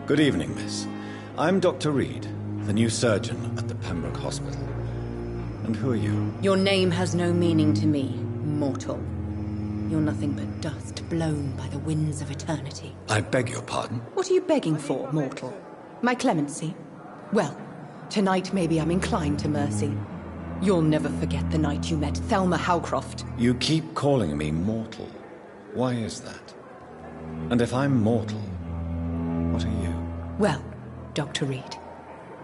Good evening, miss. I'm Dr. Reed, the new surgeon at the Pembroke Hospital. And who are you? Your name has no meaning to me, mortal. You're nothing but dust blown by the winds of eternity. I beg your pardon? What are you begging for, mortal? My clemency? Well, tonight maybe I'm inclined to mercy. You'll never forget the night you met Thelma Howcroft. You keep calling me mortal. Why is that? And if I'm mortal, what are you? Well, Dr. Reed,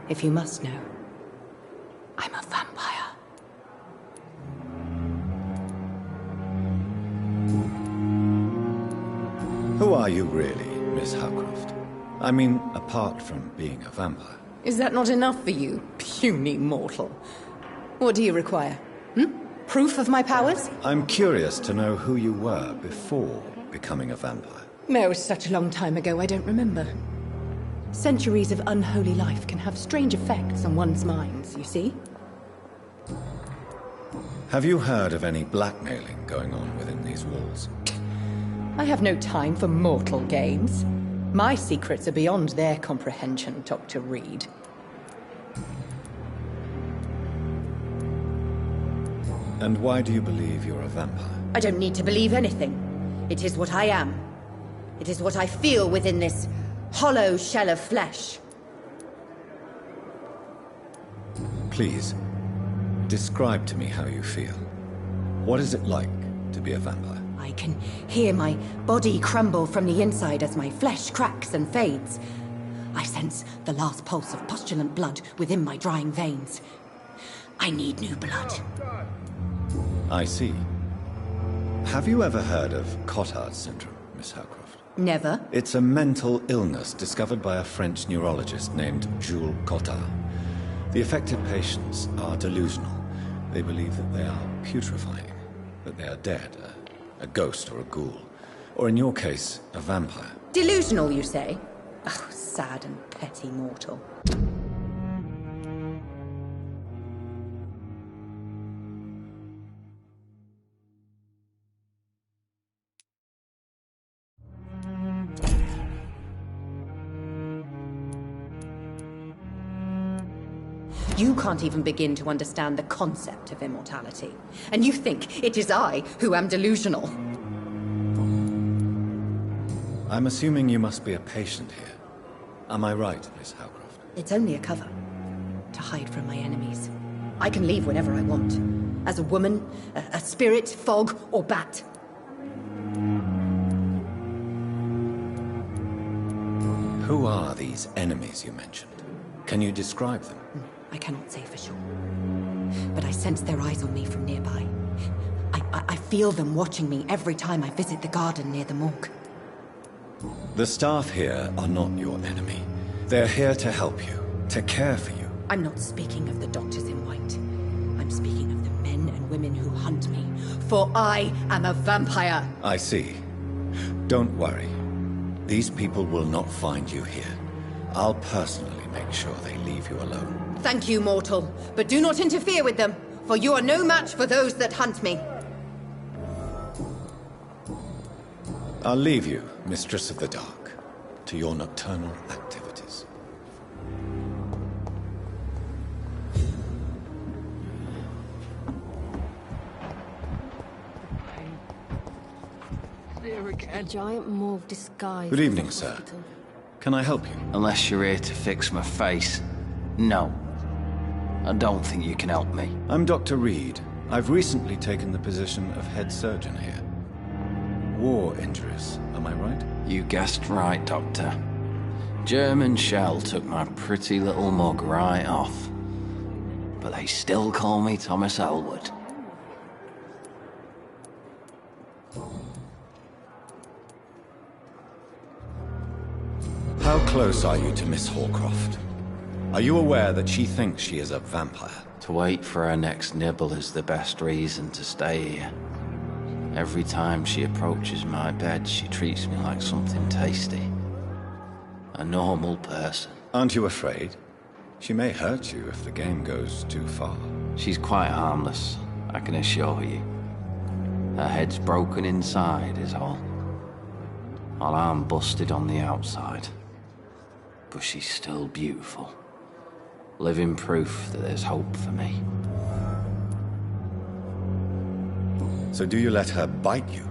if you must know, I'm a vampire. Who are you really, Miss Howcroft? I mean, apart from being a vampire. Is that not enough for you, puny mortal? What do you require? Proof of my powers? I'm curious to know who you were before becoming a vampire. It was such a long time ago, I don't remember. Centuries of unholy life can have strange effects on one's minds, you see? Have you heard of any blackmailing going on within these walls? I have no time for mortal games. My secrets are beyond their comprehension, Dr. Reed. And why do you believe you're a vampire? I don't need to believe anything. It is what I am. It is what I feel within this hollow shell of flesh. Please, describe to me how you feel. What is it like to be a vampire? I can hear my body crumble from the inside as my flesh cracks and fades. I sense the last pulse of postulant blood within my drying veins. I need new blood. I see. Have you ever heard of Cotard's syndrome, Miss Howcroft? Never. It's a mental illness discovered by a French neurologist named Jules Cotard. The affected patients are delusional. They believe that they are putrefying, that they are dead, a ghost or a ghoul, or in your case, a vampire. Delusional, you say? Oh, sad and petty mortal. You can't even begin to understand the concept of immortality. And you think it is I who am delusional. I'm assuming you must be a patient here. Am I right, Miss Howcroft? It's only a cover. To hide from my enemies. I can leave whenever I want. As a woman, a spirit, fog, or bat. Who are these enemies you mentioned? Can you describe them? I cannot say for sure. But I sense their eyes on me from nearby. I feel them watching me every time I visit the garden near the morgue. The staff here are not your enemy. They're here to help you, to care for you. I'm not speaking of the doctors in white. I'm speaking of the men and women who hunt me. For I am a vampire. I see. Don't worry. These people will not find you here. I'll personally make sure they leave you alone. Thank you, mortal. But do not interfere with them, for you are no match for those that hunt me. I'll leave you, Mistress of the Dark, to your nocturnal activities. A giant morgue disguised. Good evening, sir. Can I help you? Unless you're here to fix my face. No. I don't think you can help me. I'm Dr. Reed. I've recently taken the position of head surgeon here. War injuries, am I right? You guessed right, Doctor. German shell took my pretty little mug right off. But they still call me Thomas Elwood. How close are you to Miss Hawcroft? Are you aware that she thinks she is a vampire? To wait for her next nibble is the best reason to stay here. Every time she approaches my bed, she treats me like something tasty. A normal person. Aren't you afraid? She may hurt you if the game goes too far. She's quite harmless, I can assure you. Her head's broken inside is all. While I'm busted on the outside. but she's still beautiful. Living proof that there's hope for me. So do you let her bite you?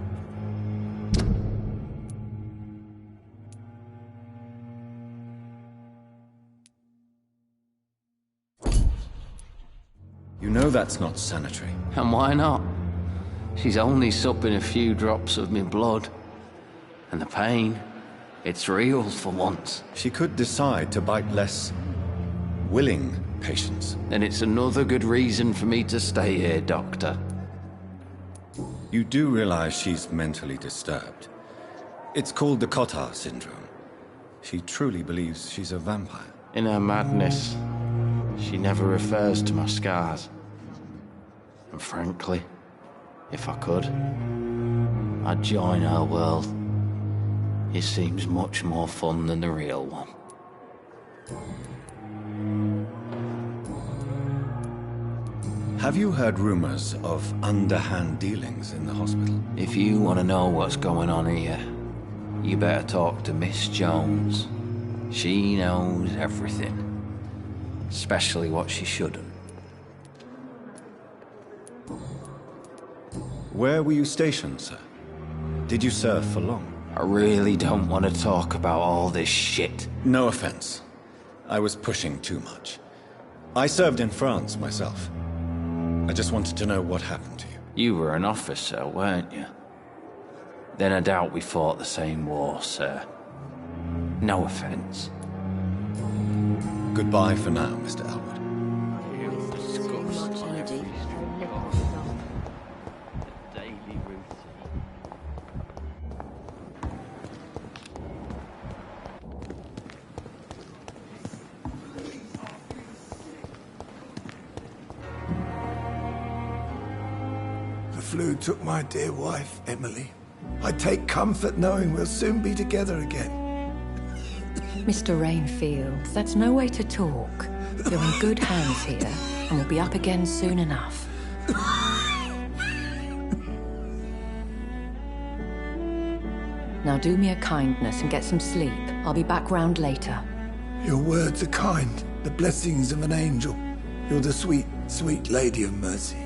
You know that's not sanitary. And why not? She's only supping a few drops of me blood. And the pain, it's real for once. She could decide to bite less willing patients. And it's another good reason for me to stay here, Doctor. You do realize she's mentally disturbed. It's called the Cotard syndrome. She truly believes she's a vampire. In her madness, she never refers to my scars. And frankly, if I could, I'd join her world. It seems much more fun than the real one. Have you heard rumors of underhand dealings in the hospital? If you want to know what's going on here, you better talk to Miss Jones. She knows everything. Especially what she shouldn't. Where were you stationed, sir? Did you serve for long? I really don't want to talk about all this shit. No offense. I was pushing too much. I served in France myself. I just wanted to know what happened to you. You were an officer, weren't you? Then I doubt we fought the same war, sir. No offense. Goodbye for now, Mr. Elwood. The flu took my dear wife, Emily. I take comfort knowing we'll soon be together again. Mr. Rainfield, that's no way to talk. You're in good hands here, and we'll be up again soon enough. Now do me a kindness and get some sleep. I'll be back round later. Your words are kind, the blessings of an angel. You're the sweet, sweet Lady of Mercy.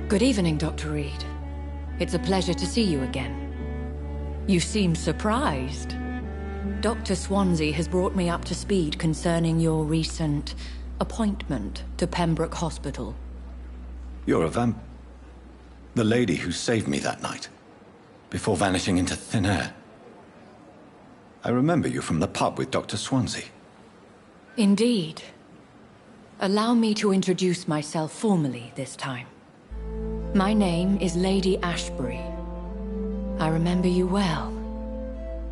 Good evening, Dr. Reed. It's a pleasure to see you again. You seem surprised. Dr. Swansea has brought me up to speed concerning your recent appointment to Pembroke Hospital. You're a the lady who saved me that night, before vanishing into thin air. I remember you from the pub with Dr. Swansea. Indeed. Allow me to introduce myself formally this time. My name is Lady Ashbury. I remember you well,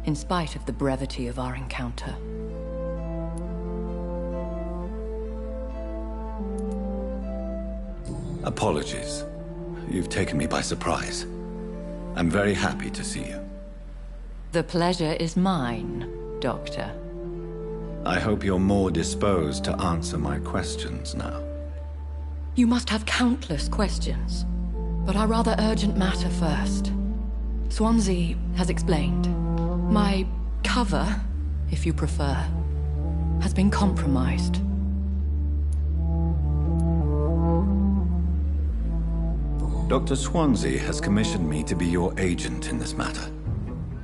in spite of the brevity of our encounter. Apologies. You've taken me by surprise. I'm very happy to see you. The pleasure is mine, Doctor. I hope you're more disposed to answer my questions now. You must have countless questions, but our rather urgent matter first. Swansea has explained. My cover, if you prefer, has been compromised. Dr. Swansea has commissioned me to be your agent in this matter.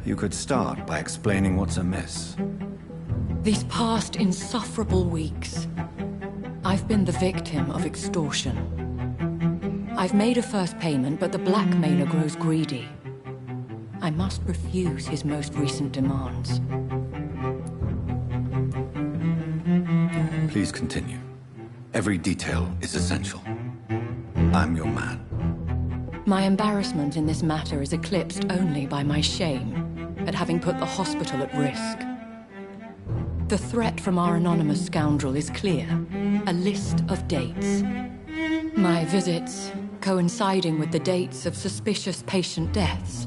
You could start by explaining what's amiss. These past insufferable weeks, I've been the victim of extortion. I've made a first payment, but the blackmailer grows greedy. I must refuse his most recent demands. Please continue. Every detail is essential. I'm your man. My embarrassment in this matter is eclipsed only by my shame at having put the hospital at risk. The threat from our anonymous scoundrel is clear. A list of dates. My visits coinciding with the dates of suspicious patient deaths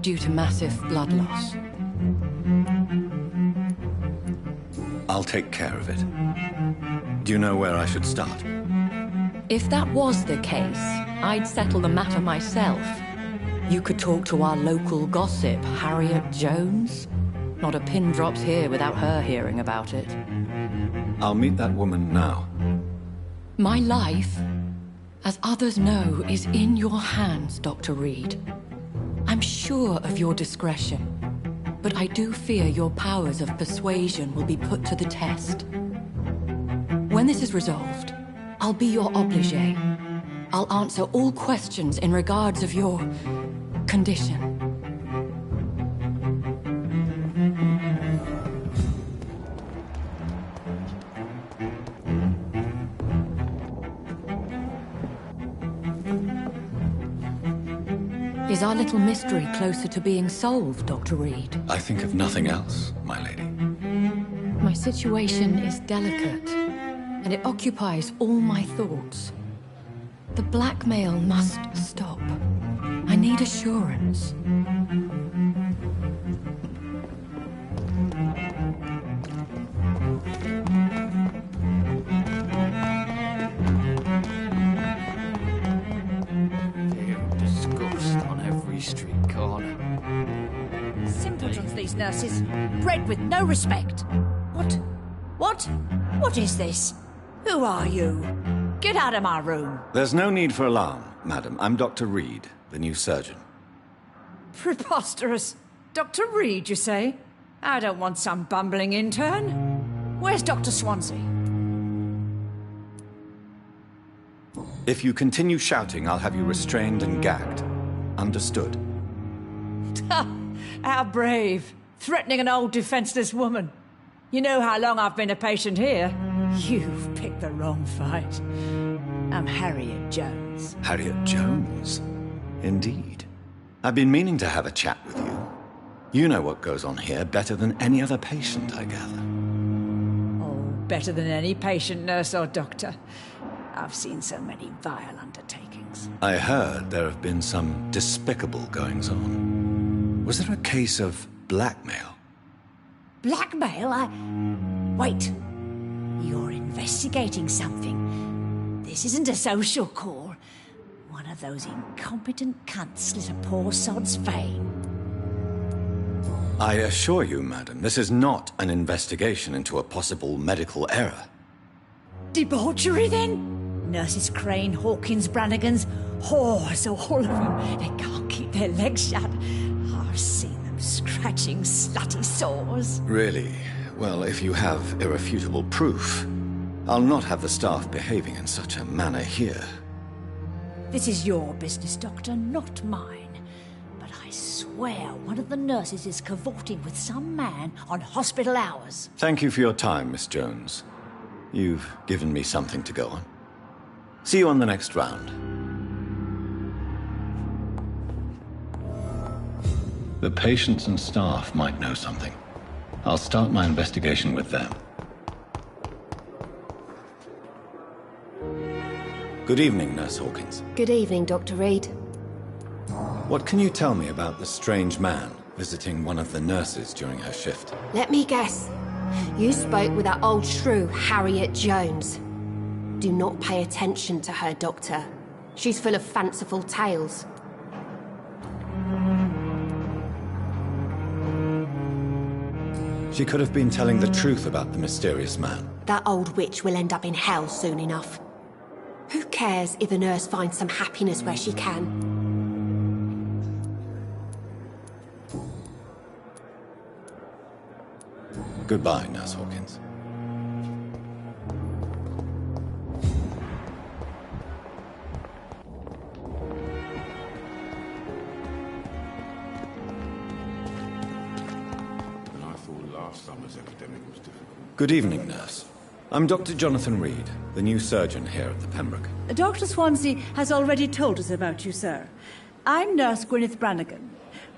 due to massive blood loss. I'll take care of it. Do you know where I should start? If that was the case, I'd settle the matter myself. You could talk to our local gossip, Harriet Jones. Not a pin drops here without her hearing about it. I'll meet that woman now. My life, as others know, is in your hands, Dr. Reed. I'm sure of your discretion, but I do fear your powers of persuasion will be put to the test. When this is resolved, I'll be your obligé. I'll answer all questions in regards of your condition. Is our little mystery closer to being solved, Dr. Reed? I think of nothing else, my lady. My situation is delicate, and it occupies all my thoughts. The blackmail must stop. I need assurance. Street corner. Simpletons, these nurses. Bred with no respect. What? What? What is this? Who are you? Get out of my room. There's no need for alarm, madam. I'm Dr. Reed, the new surgeon. Preposterous. Dr. Reed, you say? I don't want some bumbling intern. Where's Dr. Swansea? If you continue shouting, I'll have you restrained and gagged. Understood. How brave. Threatening an old defenseless woman. You know how long I've been a patient here? You've picked the wrong fight. I'm Harriet Jones. Harriet Jones? Indeed. I've been meaning to have a chat with you. You know what goes on here better than any other patient, I gather. Oh, better than any patient, nurse or doctor. I've seen so many vile undertakings. I heard there have been some despicable goings-on. Was there a case of blackmail? Blackmail? Wait. You're investigating something. This isn't a social call. One of those incompetent cunts slit a poor sod's vein. I assure you, madam, this is not an investigation into a possible medical error. Debauchery, then? Nurses Crane, Hawkins, Brannigans, whores, all of them. They can't keep their legs shut. I've seen them scratching slutty sores. Really? Well, if you have irrefutable proof, I'll not have the staff behaving in such a manner here. This is your business, Doctor, not mine. But I swear one of the nurses is cavorting with some man on hospital hours. Thank you for your time, Miss Jones. You've given me something to go on. See you on the next round. The patients and staff might know something. I'll start my investigation with them. Good evening, Nurse Hawkins. Good evening, Dr. Reed. What can you tell me about the strange man visiting one of the nurses during her shift? Let me guess. You spoke with that old shrew, Harriet Jones. Do not pay attention to her, Doctor. She's full of fanciful tales. She could have been telling the truth about the mysterious man. That old witch will end up in hell soon enough. Who cares if a nurse finds some happiness where she can? Goodbye, Nurse Hawkins. Good evening, nurse. I'm Dr. Jonathan Reed, the new surgeon here at the Pembroke. Dr. Swansea has already told us about you, sir. I'm Nurse Gwyneth Brannigan.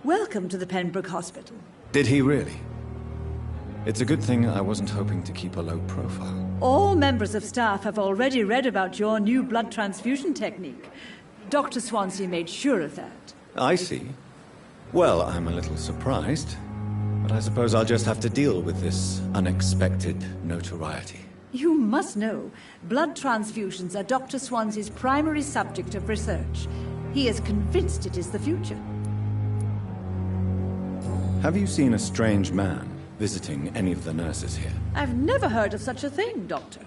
Welcome to the Pembroke Hospital. Did he really? It's a good thing I wasn't hoping to keep a low profile. All members of staff have already read about your new blood transfusion technique. Dr. Swansea made sure of that. I see. Well, I'm a little surprised, but I suppose I'll just have to deal with this unexpected notoriety. You must know, blood transfusions are Dr. Swansea's primary subject of research. He is convinced it is the future. Have you seen a strange man visiting any of the nurses here? I've never heard of such a thing, Doctor.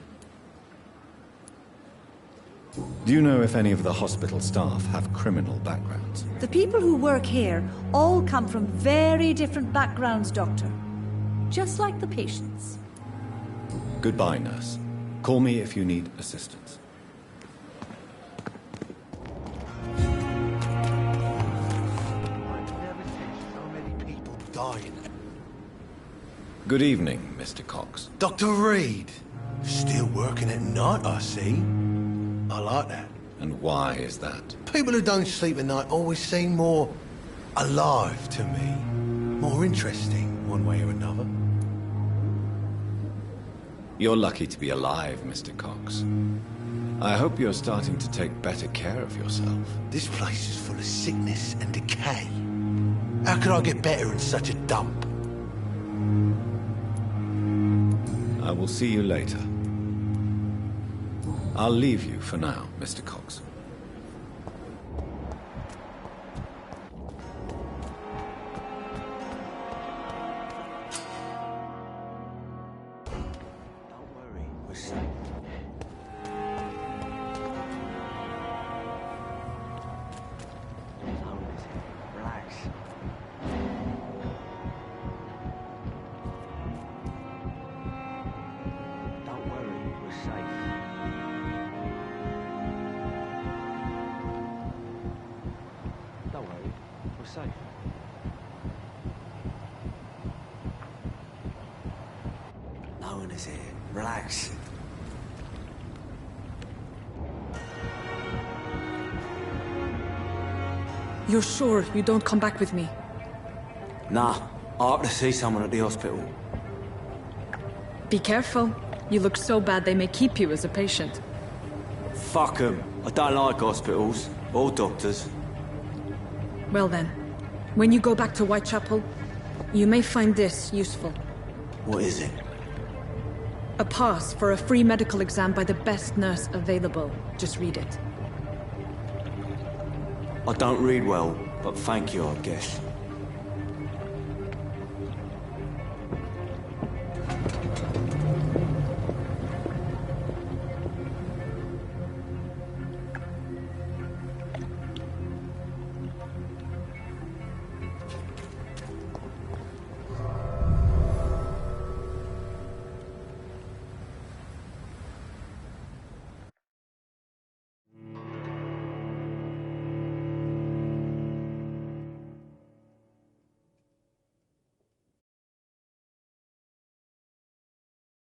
Do you know if any of the hospital staff have criminal backgrounds? The people who work here all come from very different backgrounds, Doctor. Just like the patients. Goodbye, nurse. Call me if you need assistance. Dying. Good evening, Mr. Cox. Dr. Reed. Still working at night, I see. I like that. And why is that? People who don't sleep at night always seem more alive to me. More interesting, one way or another. You're lucky to be alive, Mr. Cox. I hope you're starting to take better care of yourself. This place is full of sickness and decay. How could I get better in such a dump? I will see you later. I'll leave you for now, Mr. Cox. Don't worry, we're safe. Relax. Don't worry, we're safe. Don't worry, we're safe. No one is here. Relax. You're sure you don't come back with me? Nah, I have to see someone at the hospital. Be careful. You look so bad they may keep you as a patient. Fuck 'em. I don't like hospitals. Or doctors. Well then, when you go back to Whitechapel, you may find this useful. What is it? A pass for a free medical exam by the best nurse available. Just read it. I don't read well, but thank you, I guess.